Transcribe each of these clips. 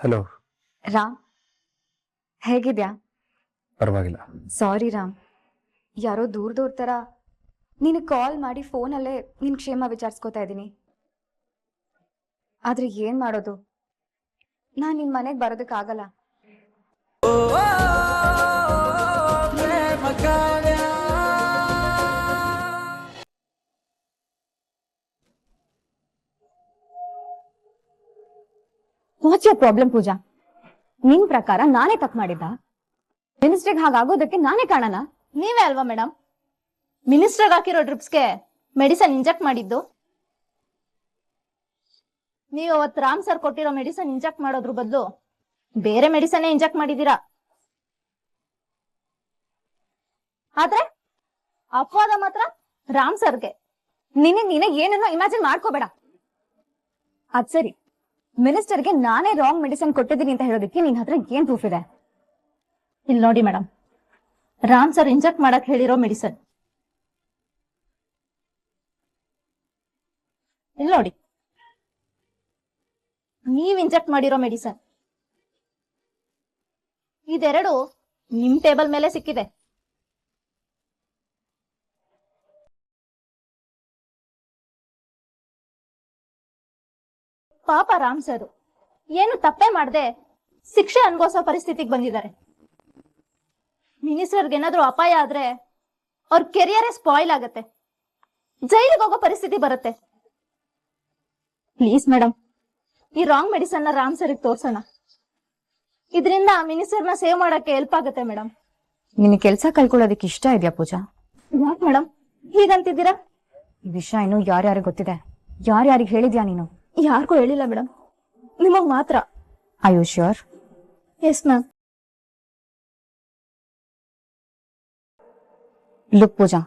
Hello Ram, ಹೇಗಿದ್ಯಾ? ಪರವಾಗಿಲ್ಲ. ಸಾರಿ ರಾಮ್, ಯಾರೋ ದೂರದವ್ರ ಥರ ನಿನಗೆ ಕಾಲ್ ಮಾಡಿ ಫೋನಲ್ಲೇ ನಿನ್ನ ಕ್ಷೇಮ ವಿಚಾರಿಸ್ಕೋತಾ ಇದ್ದೀನಿ. ಆದರೆ ಏನು ಮಾಡೋದು, ನಾನು ನಿನ್ನ ಮನೆಗೆ ಬರೋದಕ್ಕಾಗಲ್ಲ. ವಾಟ್ಸ್ ಯೋರ್ ಪ್ರಾಬ್ಲಮ್ ಪೂಜಾ? ನಿನ್ ಪ್ರಕಾರ ನಾನೇ ತಪ್ಪು ಮಾಡಿದ್ದ? ಮಿನಿಸ್ಟ್ರಿಗೆ ಹಾಗಾಗೋದಕ್ಕೆ ನಾನೇ ಕಾಣನ? ನೀವೇ ಅಲ್ವಾ ಮೇಡಮ್ ಮಿನಿಸ್ಟರ್ ಹಾಕಿರೋ ಡ್ರಿಪ್ಸ್ಗೆ ಮೆಡಿಸನ್ ಇಂಜೆಕ್ಟ್ ಮಾಡಿದ್ದು? ನೀವು ಅವತ್ತು ರಾಮ್ ಸರ್ ಕೊಟ್ಟಿರೋ ಮೆಡಿಸನ್ ಇಂಜೆಕ್ಟ್ ಮಾಡೋದ್ರ ಬದಲು ಬೇರೆ ಮೆಡಿಸನ್ ಇಂಜೆಕ್ಟ್ ಮಾಡಿದೀರಾ. ಆದ್ರೆ ಅಪವಾದ ಮಾತ್ರ ರಾಮ್ ಸರ್ಗೆ. ನೀನೇ ಏನನ್ನೋ ಇಮ್ಯಾಜಿನ್ ಮಾಡ್ಕೋಬೇಡ. ಅದ್ ಸರಿ, ಮಿನಿಸ್ಟರ್ಗೆ ನಾನೇ ರಾಂಗ್ ಮೆಡಿಸಿನ್ ಕೊಟ್ಟಿದ್ದೀನಿ ಅಂತ ಹೇಳೋದಕ್ಕೆ ನಿನ್ ಹತ್ರ ಏನ್ ಪ್ರೂಫ್ ಇದೆ? ಇಲ್ಲಿ ನೋಡಿ ಮೇಡಮ್, ರಾಮ್ ಸರ್ ಇಂಜೆಕ್ಟ್ ಮಾಡಕ್ ಹೇಳಿರೋ ಮೆಡಿಸನ್ ಇಲ್ಲಿ ನೋಡಿ. ನೀವ್ ಇಂಜೆಕ್ಟ್ ಮಾಡಿರೋ ಮೆಡಿಸನ್ ಇದೆರಡು ನಿಮ್ ಟೇಬಲ್ ಮೇಲೆ ಸಿಕ್ಕಿದೆ. ಪಾಪ ರಾಮ್ ಸರ್ ಏನು ತಪ್ಪೇ ಮಾಡದೆ ಶಿಕ್ಷೆ ಅನ್ಭವಿಸೋ ಪರಿಸ್ಥಿತಿಗೆ ಬಂದಿದ್ದಾರೆ. ಮಿನಿಸ್ಟರ್ಗೆ ಏನಾದ್ರೂ ಅಪಾಯ ಆದ್ರೆ ಅವ್ರ ಕೆರಿಯರೇ ಸ್ಪಾಯ್ಲ್ ಆಗತ್ತೆ, ಜೈಲಿಗೆ ಹೋಗೋ ಪರಿಸ್ಥಿತಿ ಬರುತ್ತೆ. ಪ್ಲೀಸ್ ಮೇಡಮ್, ಈ ರಾಂಗ್ ಮೆಡಿಸನ್ ನ ರಾಮ್ ಸರ್ಗೆ ತೋರ್ಸೋಣ. ಇದರಿಂದ ಮಿನಿಸ್ಟರ್ನ ಸೇವ್ ಮಾಡಕ್ಕೆ ಹೆಲ್ಪ್ ಆಗುತ್ತೆ ಮೇಡಮ್. ನಿನ್ ಕೆಲ್ಸ ಕಳ್ಕೊಳ್ಳೋದಕ್ಕೆ ಇಷ್ಟ ಇದೆಯಾ ಪೂಜಾ? ಯಾಕೆ ಮೇಡಮ್ ಹೀಗಂತಿದ್ದೀರಾ? ಈ ವಿಷಯ ಇನ್ನು ಯಾರ್ಯಾರಿಗೆ ಗೊತ್ತಿದೆ? ಯಾರ್ಯಾರಿಗೆ ಹೇಳಿದ್ಯಾ ನೀನು? ಯಾರಿಗೂ ಹೇಳಿಲ್ಲ ಮೇಡಮ್, ನಿಮಗ್ ಮಾತ್ರ. Are you sure? Yes ma'am. Look Pooja,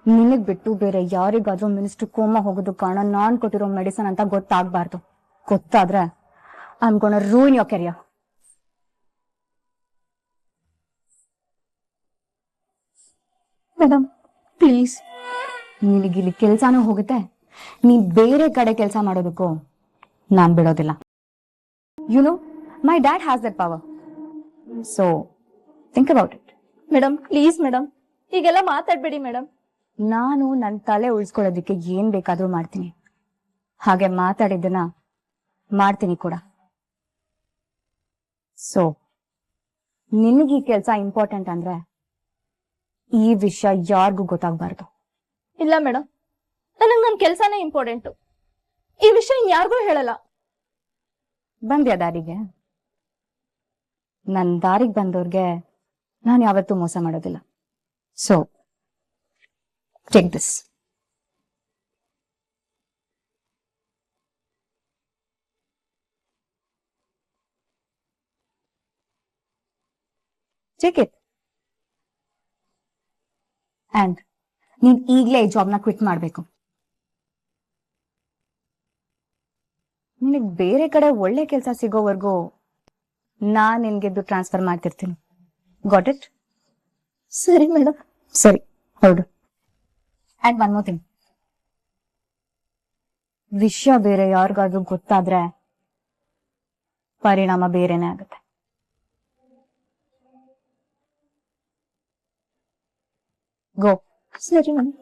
ನಿನಗ್ ಬಿಟ್ಟು ಬೇರೆ ಯಾರಿಗಾದ್ರೂ ಮಿನಿಸ್ಟರ್ ಕೋಮಾ ಹೋಗೋದು ಕಾರಣ ನಾನ್ ಕೊಟ್ಟಿರೋ ಮೆಡಿಸನ್ ಅಂತ ಗೊತ್ತಾಗ್ಬಾರ್ದು. ಗೊತ್ತಾದ್ರೆ I am gonna ruin your career. Madam please. ನಿನಗಿಲ್ಲಿ ಕೆಲ್ಸಾನೂ ಹೋಗುತ್ತೆ, ನೀ ಬೇರೆ ಕಡೆ ಕೆಲಸ ಮಾಡೋದಕ್ಕೂ ನಾನ್ ಬಿಡೋದಿಲ್ಲ. You know, my dad has that power, so think about it. Madam please madam, ಈಗೆಲ್ಲ ಮಾತಾಡ್ಬೇಡಿ ಮೇಡಮ್. ನಾನು ನನ್ನ ತಲೆ ಉಳಿಸ್ಕೊಳ್ಳೋದಿಕ್ಕೆ ಏನ್ ಬೇಕಾದ್ರೂ ಮಾಡ್ತೀನಿ, ಹಾಗೆ ಮಾತಾಡಿದ್ದನ್ನ ಮಾಡ್ತೀನಿ ಕೂಡ. ಸೊ ನಿನಗೆ ಈ ಕೆಲಸ ಇಂಪಾರ್ಟೆಂಟ್ ಅಂದ್ರೆ ಈ ವಿಷಯ ಯಾರಿಗೂ ಗೊತ್ತಾಗ್ಬಾರ್ದು. ಇಲ್ಲ ಮೇಡಮ್, ನನಗ್ ನನ್ ಕೆಲ್ಸನೇ ಇಂಪಾರ್ಟೆಂಟು. ಈ ವಿಷಯ ಯಾರಿಗೂ ಹೇಳಲ್ಲ. ಬಂದ್ಯಾ ದಾರಿಗೆ? ನನ್ ದಾರಿಗೆ ಬಂದವ್ರಿಗೆ ನಾನು ಯಾವತ್ತೂ ಮೋಸ ಮಾಡೋದಿಲ್ಲ. So take this. Take it and ನೀನ್ ಈಗ್ಲೇ ಈ ಜಾಬ್ನ ಕ್ವಿಟ್ ಮಾಡ್ಬೇಕು. ನಿನಗ್ ಬೇರೆ ಕಡೆ ಒಳ್ಳೆ ಕೆಲಸ ಸಿಗೋವರೆಗೂ ನಾನ್ ನಿನ್ಗೆದ್ದು ಟ್ರಾನ್ಸ್ಫರ್ ಮಾಡ್ತಿರ್ತೀನಿ. Got it? ಸರಿ ಮೇಡಮ್. ಸರಿ, ಹೊರಡು. ಅಂಡ್ ಒನ್ ಮೋರ್ ಥಿಂಗ್, ವಿಷಯ ಬೇರೆ ಯಾರಿಗಾದ್ರೂ ಗೊತ್ತಾದ್ರೆ ಪರಿಣಾಮ ಬೇರೆನೆ ಆಗುತ್ತೆ. ಗೋ. ಸರಿ ಮೇಡಮ್.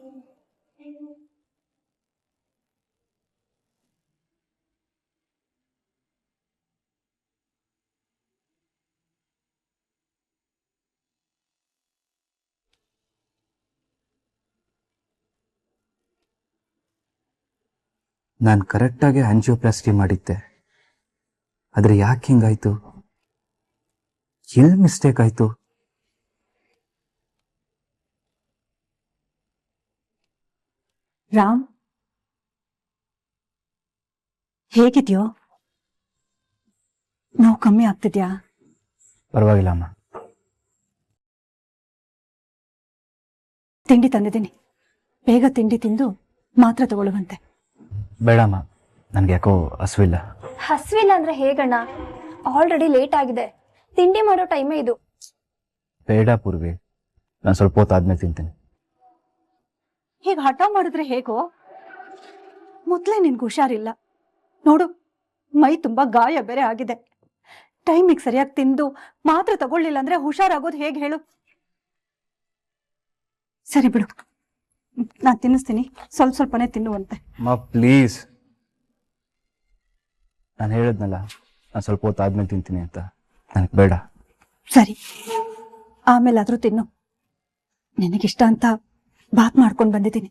ನಾನು ಕರೆಕ್ಟಾಗಿ ಆಂಜಿಯೋಪ್ಲಾಸ್ಟಿ ಮಾಡಿದ್ದೆ, ಆದರೆ ಯಾಕೆ ಹಿಂಗಾಯ್ತು? ಎಲ್ಲಿ ಮಿಸ್ಟೇಕ್ ಆಯ್ತು? ರಾಮ್, ಹೇಗಿದ್ಯೋ? ನೋವು ಕಮ್ಮಿ ಆಗ್ತಿದ್ಯಾ? ಪರವಾಗಿಲ್ಲ ಅಮ್ಮ. ತಿಂಡಿ ತಂದಿದ್ದೀನಿ, ಬೇಗ ತಿಂಡಿ ತಿಂದು ಮಾತ್ರ ತಗೊಳ್ಳುವಂತೆ. ಬೇಡಮ್ಮ, ನನ್ಗೆ ಯಾಕೋ ಹಸುವಿಲ್ಲ. ಹಸ್ವಿಲ್ಲ ಅಂದ್ರೆ ಹೇಗಣ್ಣ? ಆಲ್ರೆಡಿ ಲೇಟ್ ಆಗಿದೆ, ತಿಂಡಿ ಮಾಡೋ ಟೈಮೇ ಇದು. ಬೇಡ ಪೂರ್ವಿ, ನಾನು ಸ್ವಲ್ಪ ಹೊತ್ತು ಆದ್ಮೇಲೆ ತಿಂತೀನಿ. ಹೀಗೆ ಹಠ ಮಾಡಿದ್ರೆ ಹೇಗೋ? ಮೊದ್ಲೇ ನಿನ್ಗೆ ಹುಷಾರಿಲ್ಲ ನೋಡು, ಮೈ ತುಂಬಾ ಗಾಯ ಬೇರೆ ಆಗಿದೆ. ಟೈಮಿಗೆ ಸರಿಯಾಗಿ ತಿಂದು ಮಾತ್ರೆ ತಗೊಳ್ಳಿಲ್ಲ ಅಂದ್ರೆ ಹುಷಾರಾಗೋದು ಹೇಗೆ ಹೇಳು? ಸರಿ ಬಿಡು, ನಾನ್ ತಿನ್ನಿಸ್ತೀನಿ, ಸ್ವಲ್ಪನೇ ತಿನ್ನುವಂತೆ. ಅಮ್ಮ ಪ್ಲೀಸ್, ನಾನು ಹೇಳಿದ್ನಲ್ಲ ನಾನು ಸ್ವಲ್ಪ ಹೊತ್ತು ಆದ್ಮೇಲೆ ತಿಂತೀನಿ ಅಂತ. ನನಗೆ ಬೇಡ. ಸರಿ, ಆಮೇಲಾದ್ರೂ ತಿನ್ನು. ನಿನಗಿಷ್ಟ ಅಂತ ಬಾತ್ ಮಾಡ್ಕೊಂಡು ಬಂದಿದ್ದೀನಿ.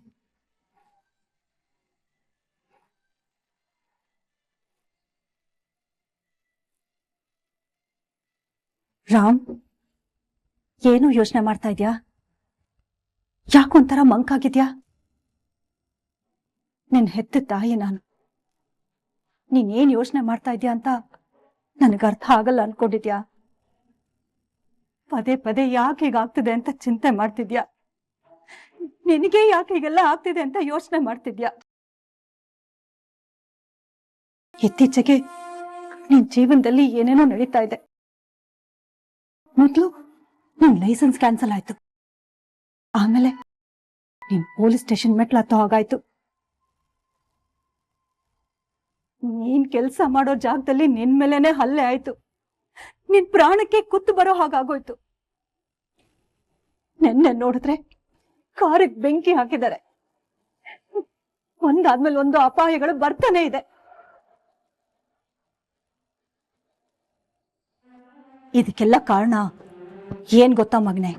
ರಾಮ್, ಏನು ಯೋಚನೆ ಮಾಡ್ತಾ ಇದ್ಯಾ? ಯಾಕೊಂಥರ ಮಂಕಾಗಿದ್ಯಾ? ನಿನ್ ಹೆತ್ತ ತಾಯಿ ನಾನು. ನೀನೇನ್ ಯೋಚನೆ ಮಾಡ್ತಾ ಇದ್ಯಾ ಅಂತ ನನಗೆ ಅರ್ಥ ಆಗಲ್ಲ ಅನ್ಕೊಂಡಿದ್ಯಾ? ಪದೇ ಪದೇ ಯಾಕೆ ಹೀಗಾಗ್ತಿದೆ ಅಂತ ಚಿಂತೆ ಮಾಡ್ತಿದ್ಯಾ? ನಿನಗೆ ಯಾಕೆ ಹೀಗೆಲ್ಲ ಆಗ್ತಿದೆ ಅಂತ ಯೋಚನೆ ಮಾಡ್ತಿದ್ಯಾ? ಇತ್ತೀಚೆಗೆ ನಿನ್ ಜೀವನದಲ್ಲಿ ಏನೇನೋ ನಡೀತಾ ಇದೆ. ಮೊದ್ಲು ನಿನ್ ಲೈಸೆನ್ಸ್ ಕ್ಯಾನ್ಸಲ್ ಆಯ್ತು, ಆಮೇಲೆ ನಿನ್ ಪೊಲೀಸ್ ಸ್ಟೇಷನ್ ಮೆಟ್ಲು ಹತ್ತೋ ಹಾಗಾಯ್ತು. ನೀನ್ ಕೆಲ್ಸ ಮಾಡೋ ಜಾಗದಲ್ಲಿ ನಿನ್ ಮೇಲೆನೆ ಹಲ್ಲೆ ಆಯ್ತು. ನಿನ್ ಪ್ರಾಣಕ್ಕೆ ಕುತ್ತು ಬರೋ ಹಾಗಾಗೋಯ್ತು. ನೆನ್ನೆ ನೋಡಿದ್ರೆ ಕಾರಿಗೆ ಬೆಂಕಿ ಹಾಕಿದ್ದಾರೆ. ಒಂದಾದ್ಮೇಲೆ ಒಂದು ಅಪಾಯಗಳು ಬರ್ತಾನೆ ಇದೆ. ಇದಕ್ಕೆಲ್ಲ ಕಾರಣ ಏನ್ ಗೊತ್ತಾ ಮಗನೆ?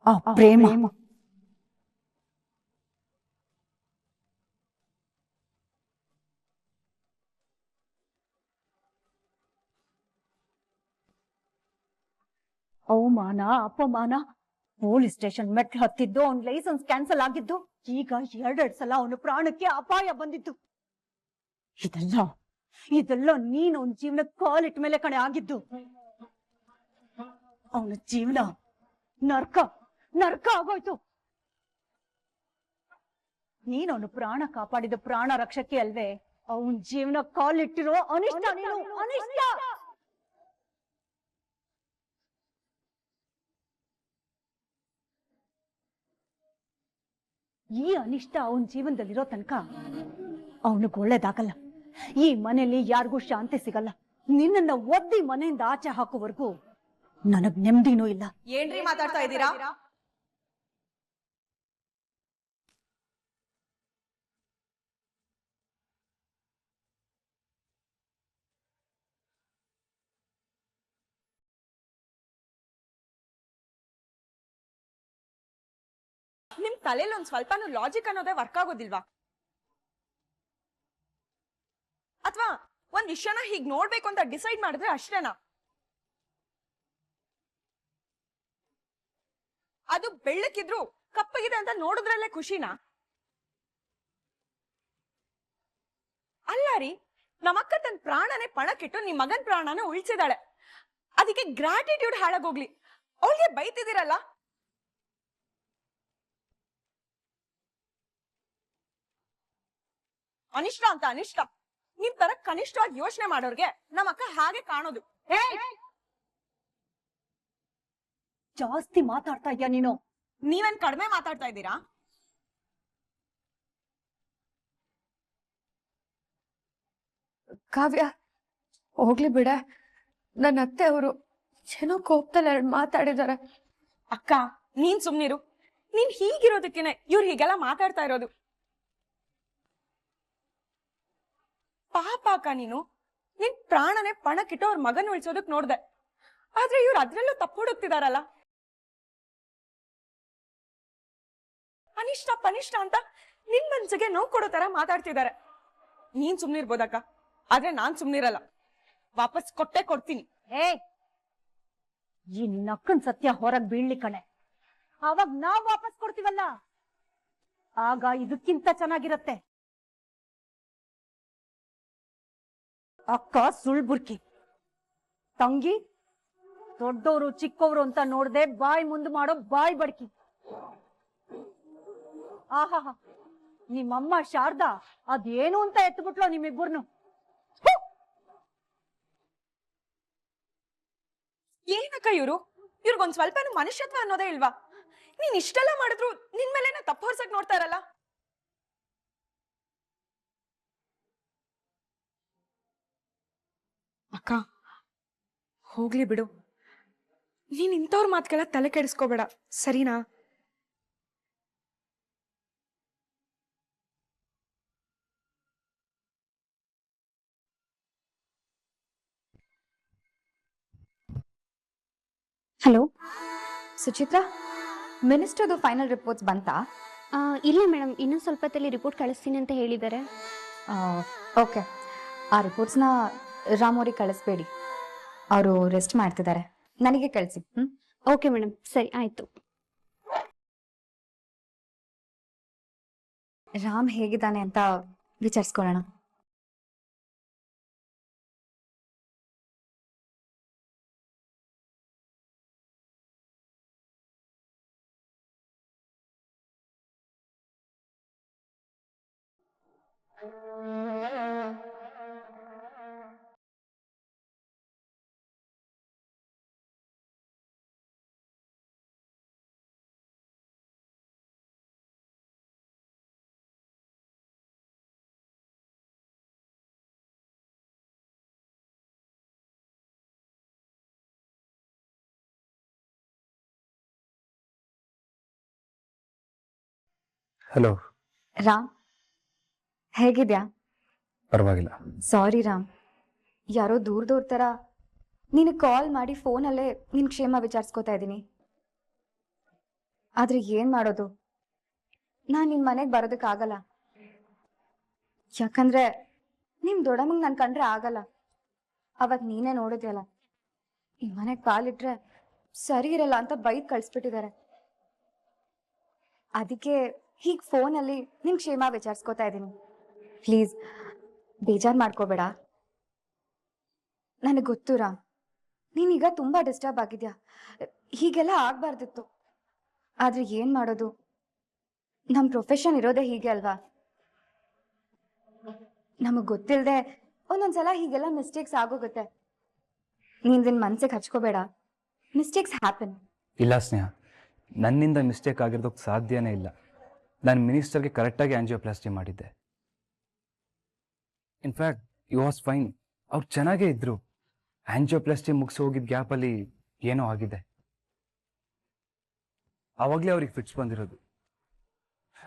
ಆ ಪ್ರೇಮ. ಅವಮಾನ, ಅಪಮಾನ, ಪೊಲೀಸ್ ಸ್ಟೇಷನ್ ಮೆಟ್ಲು ಹತ್ತಿದ್ದು, ಅವ್ನ ಲೈಸೆನ್ಸ್ ಕ್ಯಾನ್ಸಲ್ ಆಗಿದ್ದು, ಈಗ 2 ಸಲ ಅವನ ಪ್ರಾಣಕ್ಕೆ ಅಪಾಯ ಬಂದಿತ್ತು. ಇದೆಲ್ಲ ನೀನು ಅವನ ಜೀವನ ಕಾಲಿಟ್ಟ ಮೇಲೆ ಕಣೆ ಆಗಿದ್ದು. ಅವನ ಜೀವನ ನರ್ಕ ನರ್ಕ ಆಗೋಯ್ತು. ನೀನು ಅವನು ಪ್ರಾಣ ಕಾಪಾಡಿದ ಪ್ರಾಣ ರಕ್ಷಕ್ಕೆ ಅಲ್ವೇ ಅವನ ಜೀವನ ಕಾಲಿಟ್ಟಿರೋ ಅನಿಷ್ಟ. ನೀನು ಅನಿಷ್ಟ. ಈ ಅನಿಷ್ಟ ಅವನ ಜೀವನದಲ್ಲಿರೋ ತನಕ ಅವನಿಗೆ ಒಳ್ಳೇದಾಗಲ್ಲ. ಈ ಮನೆಯಲ್ಲಿ ಯಾರಿಗೂ ಶಾಂತಿ ಸಿಗಲ್ಲ. ನಿನ್ನನ್ನ ಒದ್ದಿ ಮನೆಯಿಂದ ಆಚೆ ಹಾಕೋವರೆಗೂ ನನಗ್ ನೆಮ್ಮದಿನೂ ಇಲ್ಲ. ಏನ್ರಿ ಮಾತಾಡ್ತಾ ಇದ್ದೀರಾ? ನಿಮ್ ತಲೆಯಲ್ಲಿ ಒಂದ್ ಸ್ವಲ್ಪನೂ ಲಾಜಿಕ್ ಅನ್ನೋದೇ ವರ್ಕ್ ಆಗೋದಿಲ್ವಾ? ಅಥವಾ ಒಂದ್ ವಿಷಯನ ಹೀಗ್ ನೋಡ್ಬೇಕು ಅಂತ ಡಿಸೈಡ್ ಮಾಡಿದ್ರೆ ಅಷ್ಟೇನಾ? ಅದು ಬೆಳ್ಳಕ್ಕಿದ್ರು ಕಪ್ಪಗಿದೆ ಅಂತ ನೋಡಿದ್ರಲ್ಲೇ ಖುಷಿನಾ? ಅಲ್ಲ ರೀ, ನಮ್ಮಕ್ಕ ತನ್ನ ಪ್ರಾಣನೇ ಪಣಕ್ಕಿಟ್ಟು ನಿಮ್ ಮಗನ್ ಪ್ರಾಣನ ಉಳಿಸಿದಾಳೆ. ಅದಕ್ಕೆ ಗ್ರಾಟಿಟ್ಯೂಡ್ ಹಾಳಾಗೋಗ್ಲಿ. ಅವಳಿಗೆ ಬೈತಿದ್ದೀರಲ್ಲ. ಅನಿಷ್ಟ ಅಂತ ಅನಿಷ್ಟ. ನಿಮ್ ತರ ಕನಿಷ್ಠವಾಗಿ ಯೋಚನೆ ಮಾಡೋರ್ಗೆ ನಮ್ಮಕ್ಕ ಹಾಗೆ ಕಾಣೋದು. ಜಾಸ್ತಿ ಮಾತಾಡ್ತಾ ಇದ್ಯಾ ನೀನು. ನೀವೇನ್ ಕಡಿಮೆ ಮಾತಾಡ್ತಾ ಇದ್ದೀರಾ? ಕಾವ್ಯ, ಹೋಗ್ಲಿ ಬಿಡ. ನನ್ನ ಅತ್ತೆ ಅವರು ಏನೋ ಕೋಪದಲ್ಲಿ 2 ಮಾತಾಡಿದಾರೆ. ಅಕ್ಕ, ನೀನ್ ಸುಮ್ನಿರು. ನೀನ್ ಹೀಗಿರೋದಕ್ಕೇನೆ ಇವ್ರು ಹೀಗೆಲ್ಲ ಮಾತಾಡ್ತಾ ಇರೋದು. ಪಾಪ ಅಕ್ಕ, ನಿನ್ ಪ್ರಾಣನೇ ಪಣಕ್ಕಿಟ್ಟು ಅವ್ರ ಮಗನ್ ಉಳಿಸೋದಕ್ ನೋಡ್ದೆ. ಆದ್ರೆ ಇವ್ರು ಅದ್ರಲ್ಲೂ ತಪ್ಪು ಹುಡುಕ್ತಿದಾರಲ್ಲ. ಅನಿಷ್ಟ ಪನಿಷ್ಠ ಅಂತ ನಿನ್ ಮನ್ಸಿಗೆ ನೋವು ಕೊಡೋ ತರ ಮಾತಾಡ್ತಿದ್ದಾರೆ. ನೀನ್ ಸುಮ್ನಿರ್ಬೋದಕ್ಕ, ಆದ್ರೆ ನಾನ್ ಸುಮ್ನಿರಲ್ಲ. ವಾಪಸ್ ಕೊಟ್ಟೆ ಕೊಡ್ತೀನಿ. ಈ ನಕ್ಕನ್ ಸತ್ಯ ಹೊರಗ್ ಬೀಳ್ಲಿ ಕಣೆ. ಅವಾಗ ನಾವ್ ವಾಪಸ್ ಕೊಡ್ತೀವಲ್ಲ, ಆಗ ಇದಕ್ಕಿಂತ ಚೆನ್ನಾಗಿರತ್ತೆ. ಅಕ್ಕ ಸುಳ್ಬುರ್ಕಿ, ತಂಗಿ ದೊಡ್ಡವರು ಚಿಕ್ಕವರು ಅಂತ ನೋಡ್ದೆ ಬಾಯಿ ಮುಂದೆ ಮಾಡೋ ಬಾಯಿ ಬಡ್ಕಿ. ಆಹಾ, ನಿಮ್ಮಮ್ಮ ಶಾರದಾ ಅದೇನು ಅಂತ ಎತ್ಬಿಟ್ಲು ನಿಮ್ಮಿಬ್ಬರನ್ನು. ಏನಕ್ಕ ಇವ್ರಿಗೊಂದ್ ಸ್ವಲ್ಪನೂ ಮನುಷ್ಯತ್ವ ಅನ್ನೋದೇ ಇಲ್ವಾ? ನೀನ್ ಇಷ್ಟೆಲ್ಲ ಮಾಡಿದ್ರು ನಿನ್ ಮೇಲೆನ ತಪ್ಪು ಹೊರ್ಸಕ್ ನೋಡ್ತಾ ಇರಲ್ಲ. ಅಕ್ಕ ಹೋಗ್ಲಿ ಬಿಡು, ನೀನ್ ಇಂಥವ್ರ ಮಾತುಗೆಲ್ಲ ತಲೆ ಕೆಡಿಸ್ಕೋಬೇಡ, ಸರಿನಾ? ಹಲೋ ಸುಚಿತ್ರಾ, ಮಿನಿಸ್ಟರ್ದು ಫೈನಲ್ ರಿಪೋರ್ಟ್ಸ್ ಬಂತಾ? ಇಲ್ಲ ಮೇಡಮ್, ಇನ್ನೂ ಸ್ವಲ್ಪ ಹೊತ್ತಲ್ಲಿ ರಿಪೋರ್ಟ್ ಕಳಿಸ್ತೀನಿ ಅಂತ ಹೇಳಿದ್ದಾರೆ. ಓಕೆ, ಆ ರಿಪೋರ್ಟ್ಸ್ನ ರಾಮ್ ಅವ್ರಿಗೆ ಕಳಿಸ್ಬೇಡಿ, ಅವರು ರೆಸ್ಟ್ ಮಾಡ್ತಿದ್ದಾರೆ, ನನಗೆ ಕಳಿಸಿ. ಓಕೆ ಮೇಡಮ್, ಸರಿ ಆಯಿತು. ರಾಮ್ ಹೇಗಿದ್ದಾನೆ ಅಂತ ವಿಚಾರಿಸ್ಕೊಳ್ಳೋಣ. ಹಲೋ. ರಾಮ್ ಹೇಗಿದ್ಯಾ? ಪರವಾಗಿಲ್ಲ. ಸಾರಿ ರಾಮ್, ಯಾರೋ ದೂರ ಥರ ನೀನು ಕಾಲ್ ಮಾಡಿ ಫೋನಲ್ಲೇ ನಿನ್ ಕ್ಷೇಮ ವಿಚಾರಿಸ್ಕೋತಾ ಇದ್ದೀನಿ. ಆದ್ರೆ ಏನ್ ಮಾಡೋದು, ನಾನು ನಿಮ್ ಮನೆಗೆ ಬರೋದಕ್ಕಾಗಲ್ಲ. ಯಾಕಂದ್ರೆ ನಿಮ್ ದೊಡ್ಡಮ್ಮಂಗ್ ನನ್ ಕಂಡ್ರೆ ಆಗಲ್ಲ. ಅವತ್ ನೀನೇ ನೋಡಿದ್ಯಲ್ಲ, ಈ ಮನೆಗೆ ಕಾಲಿಟ್ರೆ ಸರಿ ಇರಲ್ಲ ಅಂತ ಬೈಕ್ ಕಳ್ಸ್ಬಿಟ್ಟಿದ್ದಾರೆ. ಅದಕ್ಕೆ ಹೀಗೆ ಫೋನಲ್ಲಿ ನಿಮ್ ಕ್ಷೇಮ ವಿಚಾರಿಸ್ಕೋತಾ ಇದ್ದೀನಿ. ಪ್ಲೀಸ್ ಬೇಜಾರು ಮಾಡ್ಕೋಬೇಡ. ನನಗೆ ಗೊತ್ತು ರಾಮ್, ನೀನೀಗ ತುಂಬಾ ಡಿಸ್ಟರ್ಬ್ ಆಗಿದ್ಯಾ, ಹೀಗೆಲ್ಲ ಆಗ್ಬಾರ್ದಿತ್ತು. ಆದ್ರೆ ಏನ್ ಮಾಡೋದು, ನಮ್ ಪ್ರೊಫೆಷನ್ ಇರೋದೇ ಹೀಗೆ ಅಲ್ವಾ. ನಮಗ್ ಗೊತ್ತಿಲ್ಲದೆ ಒಂದೊಂದ್ಸಲ ಹೀಗೆಲ್ಲ ಮಿಸ್ಟೇಕ್ಸ್ ಆಗೋಗುತ್ತೆ. ನೀನ್ ನಿನ್ ಮನ್ಸಿಗೆ ಹಚ್ಕೋಬೇಡ, ಮಿಸ್ಟೇಕ್ಸ್ ಹ್ಯಾಪನ್. ಇಲ್ಲ ಸ್ನೇಹ, ನನ್ನಿಂದ ಮಿಸ್ಟೇಕ್ ಆಗಿರೋದಕ್ಕೆ ಸಾಧ್ಯನೇ ಇಲ್ಲ. ನಾನು ಮಿನಿಸ್ಟರ್ಗೆ ಕರೆಕ್ಟಾಗಿ ಆಂಜಿಯೋಪ್ಲಾಸ್ಟಿ ಮಾಡಿದ್ದೆ. ಇನ್ಫ್ಯಾಕ್ಟ್ ಯು ವಾಸ್ ಫೈನ್, ಅವ್ರು ಚೆನ್ನಾಗೇ ಇದ್ರು. ಆಂಜಿಯೋಪ್ಲಾಸ್ಟಿ ಮುಗಿಸಿ ಹೋಗಿದ್ದ ಗ್ಯಾಪಲ್ಲಿ ಏನೋ ಆಗಿದೆ. ಆವಾಗಲೇ ಅವ್ರಿಗೆ ಫಿಟ್ಸ್ ಬಂದಿರೋದು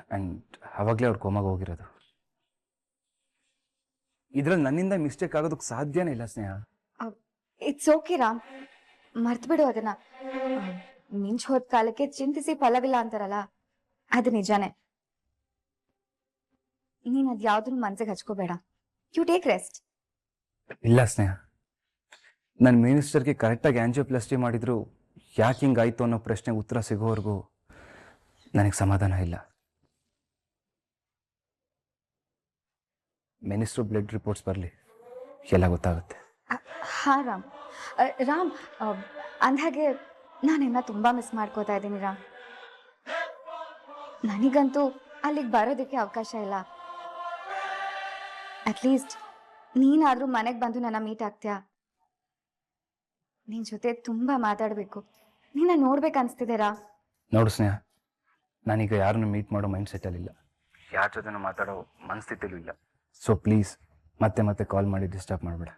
ಆ್ಯಂಡ್ ಆವಾಗಲೇ ಅವ್ರು ಕೋಮಾಗ ಹೋಗಿರೋದು. ಇದ್ರಲ್ಲಿ ನನ್ನಿಂದ ಮಿಸ್ಟೇಕ್ ಆಗೋದಕ್ಕೆ ಸಾಧ್ಯನೇ ಇಲ್ಲ ಸ್ನೇಹ. ಇಟ್ಸ್ ಓಕೆ ರಾಮ್, ಮರ್ತು ಬಿಡು ಅದನ್ನ. ಮಿಂಚ್ ಹೋದ ಕಾಲಕ್ಕೆ ಚಿಂತಿಸಿ ಫಲವಿಲ್ಲ ಅಂತಾರಲ್ಲ, ಅದು ನಿಜಾನೇ. ನೀನ್ ಅದ್ ಯಾವ್ದನ್ನು ಮನ್ಸಿಗೆ ಹಚ್ಕೋಬೇಡ, ಯು ಟೇಕ್ ರೆಸ್ಟ್. ಇಲ್ಲ ಸ್ನೇಹ, ನನ್ನ ಮಿನಿಸ್ಟರ್ಗೆ ಕರೆಕ್ಟಾಗಿ ಆಂಜಿಯೋಪ್ಲಾಸ್ಟಿ ಮಾಡಿದ್ರು ಯಾಕೆ ಹಿಂಗಾಯ್ತು ಅನ್ನೋ ಪ್ರಶ್ನೆಗೆ ಉತ್ತರ ಸಿಗೋವರೆಗೂ ನನಗೆ ಸಮಾಧಾನ ಇಲ್ಲ. ಮಿನಿಸ್ಟ್ರು ಬ್ಲಡ್ ರಿಪೋರ್ಟ್ಸ್ ಬರಲಿ, ಎಲ್ಲ ಗೊತ್ತಾಗುತ್ತೆ. ಹಾ ರಾಮ್. ರಾಮ್, ಅಂದ್ಹಾಗೆ ನಾನಿನ್ನ ತುಂಬಾ ಮಿಸ್ ಮಾಡ್ಕೋತಾ ಇದ್ದೀನಿ ರಾಮ್. ನನಗಂತೂ ಅಲ್ಲಿಗೆ ಬರೋದಕ್ಕೆ ಅವಕಾಶ ಇಲ್ಲ. ಅಟ್ಲೀಸ್ಟ್ ನೀನಾದ್ರೂ ಮನೆಗೆ ಬಂದು ನನ್ನ ಮೀಟ್ ಆಗ್ತೀಯಾ? ನಿನ್ ಜೊತೆ ತುಂಬಾ ಮಾತಾಡಬೇಕು, ನಿನ್ನ ನೋಡ್ಬೇಕನ್ಸ್ತಿದೆ ರಾ. ನೋಡು ಸ್ನೇಹ, ನಾನೀಗ ಯಾರನ್ನು ಮೀಟ್ ಮಾಡೋ ಮೈಂಡ್ ಸೆಟ್ಟಲ್ಲಿಲ್ಲ, ಯಾರ ಜೊತೆನೂ ಮಾತಾಡೋ ಮನಸ್ಥಿತಿಲೂ ಇಲ್ಲ. ಸೊ ಪ್ಲೀಸ್ ಮತ್ತೆ ಮತ್ತೆ ಕಾಲ್ ಮಾಡಿ ಡಿಸ್ಟರ್ಬ್ ಮಾಡಬೇಡ.